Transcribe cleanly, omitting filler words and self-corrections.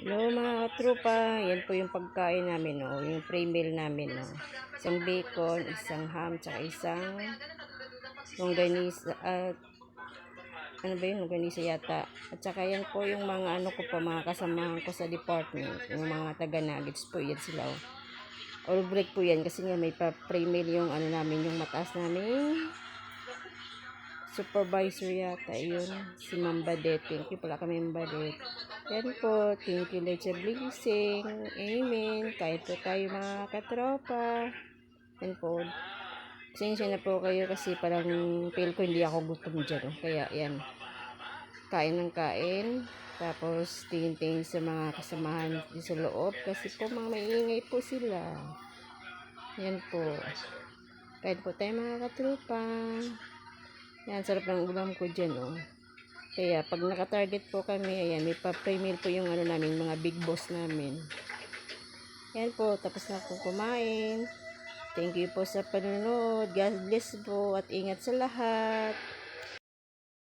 Hello mga katropa, yan po yung pagkain namin, no? Yung pre-meal namin, no? Isang bacon, isang ham, tsaka isang longganisa, ano ba yun, longganisa yata. At saka yan po yung mga ano ko pa, mga kasamahan ko sa department, yung mga taga-nuggets po, yan sila, oh. All break po yan, kasi nga may pa-pre-meal yung ano namin, yung mataas namin supervisor yata yun, si Ma'am Badet. Thank you pala kami Ma'am Badet. Yan po, thank you Lord sa blessing. Amen. Kain po tayo mga katropa. Yan po. Pasensya na po kayo kasi parang feel ko hindi ako gutom dyan. Oh. Kaya yan, kain ng kain. Tapos tingin-tingin sa mga kasamahan sa loob kasi po mga maingay po sila. Yan po. Kain po tayo mga katropa. Yan, sarap ng ulam ko dyan, oh. Kaya, pag naka-target po kami, ayan, may pa-pre-meal po yung ano namin, mga big boss namin. Yan po, tapos na po kumain. Thank you po sa panonood. God bless po at ingat sa lahat.